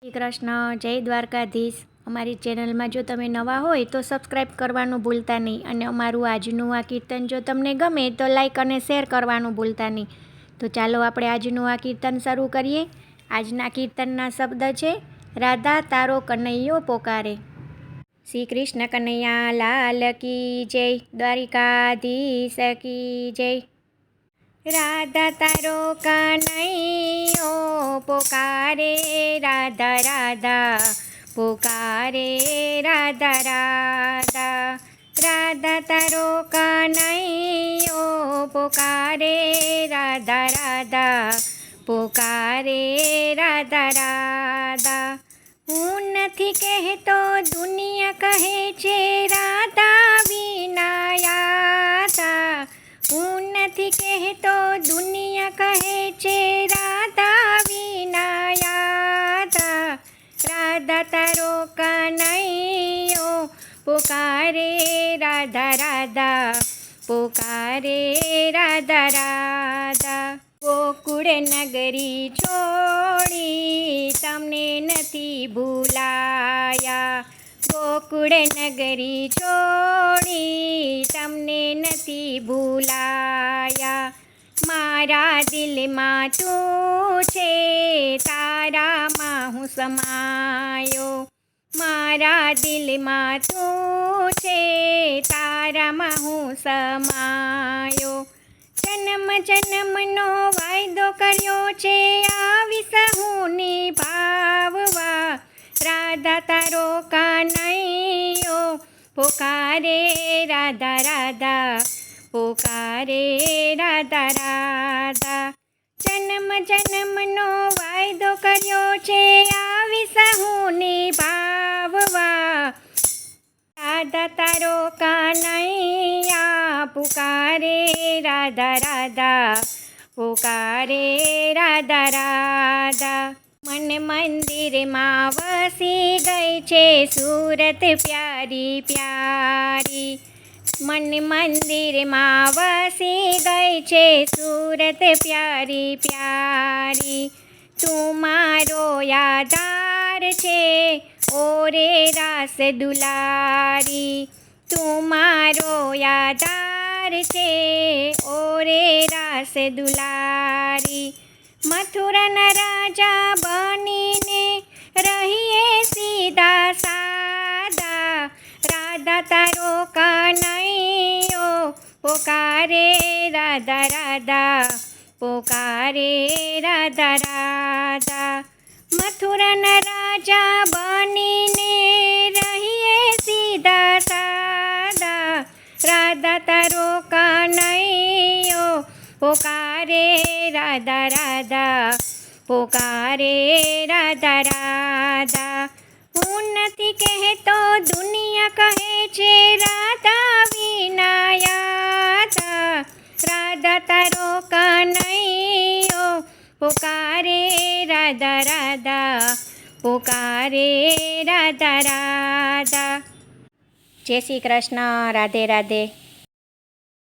શ્રી કૃષ્ણ, જય દ્વારકાધીશ। અમારી ચેનલમાં જો તમે નવા હોય તો સબસ્ક્રાઈબ કરવાનું ભૂલતા નહીં અને અમારું આજનું આ કીર્તન જો તમને ગમે તો લાઈક અને શેર કરવાનું ભૂલતા નહીં। તો ચાલો આપણે આજનું આ કીર્તન શરૂ કરીએ। આજના કીર્તનના શબ્દ છે રાધા તારો કનૈયો પોકારે। શ્રી કૃષ્ણ કનૈયા લાલ કી જય, દ્વારિકાધીશ કી જય। રાધા તારો કનૈયો પોકારે, રાધા રાધા પોકારે, રાધા રાધા। રાધા તારો કનૈયો પોકારે, રાધા રાધા પોકારે, રાધા રાધા। હું નથી કહેતો દુનિયા કહે છે રાધા વિના યાતા। હું નથી કહેતો દુનિયા કહે છે રાધા વિના યાતા। રાધા તારો કનૈયો પોકારે, રાધા રાધા પોકારે, રાધા રાધા। ગોકુળ નગરી છોડી તમને નથી ભૂલાયા। ગોકુળ નગરી છોડી તમને નથી ભૂલાયા। મારા દિલમાં તું છે, તારામાં હું સમાયો। મારા દિલમાં તું છે, તારામાં હું સમાયો। જન્મ જન્મનો વાયદો કર્યો છે, આવીશ હું નિભાવવા। રાધા તારો કનૈયો પોકારે, રાધા રાધા પોકારે, રાધા રાધા। જન્મ જન્મનો વાયદો કર્યો છે, આવીશ હું નિભાવવા। રાધા તારો કનૈયા પુકારે, રાધા રાધા પુકારે, રાધા રાધા। મન મંદિરમાં વસી ગઈ છે સુરત પ્યારી પ્યારી। મન મંદિરમાં વસી ગઈ છે સુરત પ્યારી પ્યારી। તું મારો યાદાર છે ઓરે રાસ દુલારી। તું મારો યાદાર છે ઓરે રાસ દુલારી। મથુરાના રાજા બનીને રહીએ સીધા સાદા। રાધા તારો કનૈયો પોકારે, રાધા રાધા પોકારે, રાધા રાધા। મથુરાના રાજા બનીને રહીએ સીધા સાદા। રાધા તારો કનૈયો પોકારે, રાધા રાધા પોકારે, રાધા રાધા। હું નથી કહેતો દુનિયા કહે છે રાધા વિના યાતા। રાધા તારો કનૈયો પોકારે, રાધા રાધા પોકારે, રાધા રાધા। જય શ્રી કૃષ્ણ, રાધે રાધે।